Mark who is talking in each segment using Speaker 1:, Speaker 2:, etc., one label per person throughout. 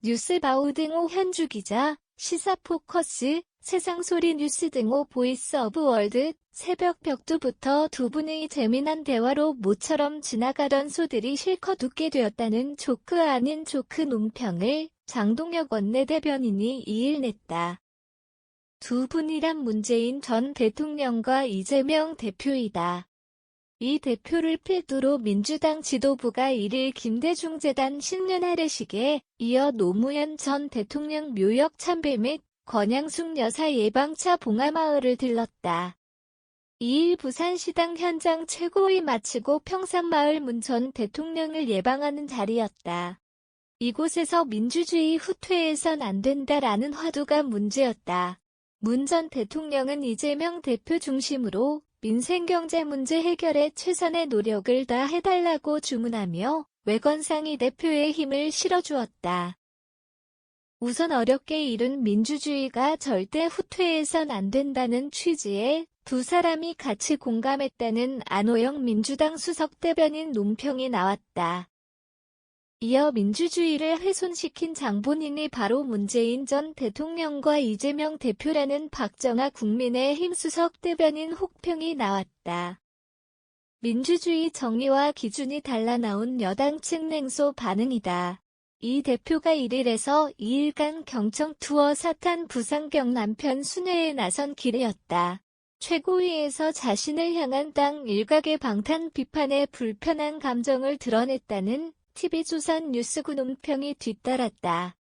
Speaker 1: 뉴스바우 등호 현주 기자, 시사포커스, 세상소리 뉴스 등호 보이스 오브 월드, 새벽 벽두부터 두 분의 재미난 대화로 모처럼 지나가던 소들이 실컷 웃게 되었다는 조크 아닌 조크 논평을 장동혁 원내대변인이 2일 냈다. 두 분이란 문재인 전 대통령과 이재명 대표이다. 이 대표를 필두로 민주당 지도부가 1일 김대중 재단 신년 할애식에 이어 노무현 전 대통령 묘역 참배 및 권양숙 여사 예방차 봉하마을을 들렀다. 2일 부산시당 현장 최고위 마치고 평산마을 문 전 대통령을 예방하는 자리였다. 이곳에서 민주주의 후퇴해선 안 된다라는 화두가 문제였다. 문 전 대통령은 이재명 대표 중심으로 민생경제 문제 해결에 최선의 노력을 다해달라고 주문하며 외건상이 대표의 힘을 실어주었다. 우선 어렵게 이룬 민주주의가 절대 후퇴해선 안 된다는 취지에 두 사람이 같이 공감했다는 안호영 민주당 수석대변인 논평이 나왔다. 이어 민주주의를 훼손시킨 장본인이 바로 문재인 전 대통령과 이재명 대표라는 박정아 국민의힘 수석대변인 혹평이 나왔다. 민주주의 정의와 기준이 달라 나온 여당 측 냉소 반응이다. 이 대표가 1일에서 2일간 경청 투어 사탄 부산경 남편 순회에 나선 길이었다. 최고위에서 자신을 향한 당 일각의 방탄 비판에 불편한 감정을 드러냈다는 TV조선 뉴스구 논평이 뒤따랐다.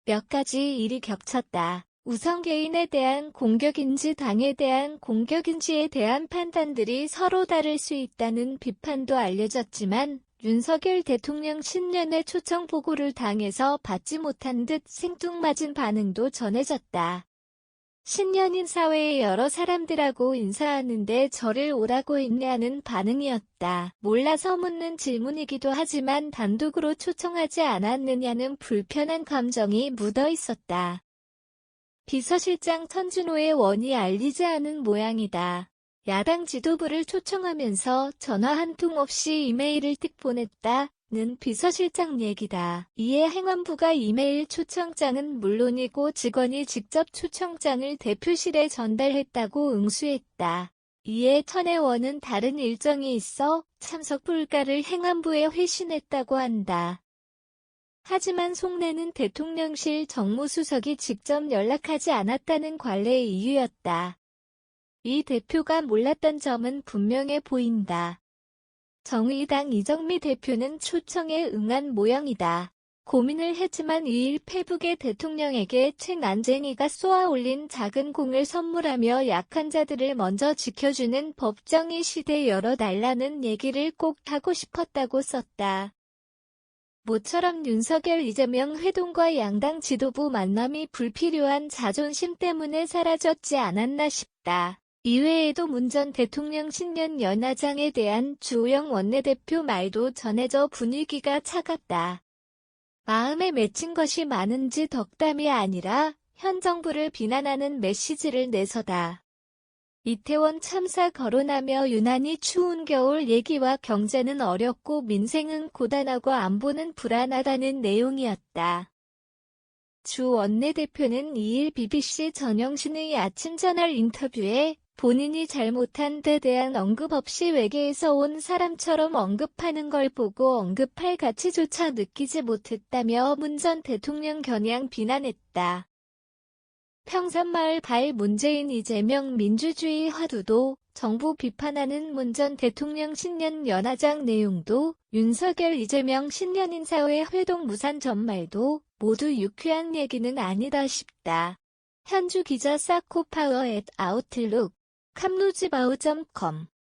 Speaker 1: 몇 가지 일이 겹쳤다. 우선 개인에 대한 공격인지 당에 대한 공격인지에 대한 판단들이 서로 다를 수 있다는 비판도 알려졌지만 윤석열 대통령 신년회 초청 보고를 당에서 받지 못한 듯 생뚱맞은 반응도 전해졌다. 신년인 사회의 여러 사람들하고 인사하는데 저를 오라고 했냐는 반응이었다. 몰라서 묻는 질문이기도 하지만 단독으로 초청하지 않았느냐는 불편한 감정이 묻어 있었다. 비서실장 천준호의 원이 알리지 않은 모양이다. 야당 지도부를 초청하면서 전화 한 통 없이 이메일을 띡 보냈다는 비서실장 얘기다. 이에 행안부가 이메일 초청장은 물론이고 직원이 직접 초청장을 대표실에 전달했다고 응수했다. 이에 천의 원은 다른 일정이 있어 참석 불가를 행안부에 회신했다고 한다. 하지만 속내는 대통령실 정무수석이 직접 연락하지 않았다는 관례의 이유였다. 이 대표가 몰랐던 점은 분명해 보인다. 정의당 이정미 대표는 초청에 응한 모양이다. 고민을 했지만 2일 페북에 대통령에게 책 난쟁이가 쏘아올린 작은 공을 선물하며 약한 자들을 먼저 지켜주는 법정의 시대 열어달라는 얘기를 꼭 하고 싶었다고 썼다. 모처럼 윤석열 이재명 회동과 양당 지도부 만남이 불필요한 자존심 때문에 사라졌지 않았나 싶다. 이외에도 문 전 대통령 신년 연화장에 대한 주호영 원내대표 말도 전해져 분위기가 차갑다. 마음에 맺힌 것이 많은지 덕담이 아니라 현 정부를 비난하는 메시지를 내서다. 이태원 참사 거론하며 유난히 추운 겨울 얘기와 경제는 어렵고 민생은 고단하고 안보는 불안하다는 내용이었다. 주 원내대표는 2일 BBC 전영신의 아침저널 인터뷰에 본인이 잘못한 데 대한 언급 없이 외계에서 온 사람처럼 언급하는 걸 보고 언급할 가치조차 느끼지 못했다며 문 전 대통령 겨냥 비난했다. 평산마을 발 문재인 이재명 민주주의 화두도 정부 비판하는 문 전 대통령 신년 연화장 내용도 윤석열 이재명 신년 인사회 회동 무산 전말도 모두 유쾌한 얘기는 아니다 싶다. 현주 기자 사코파워 @아웃룩 캄루지바우.com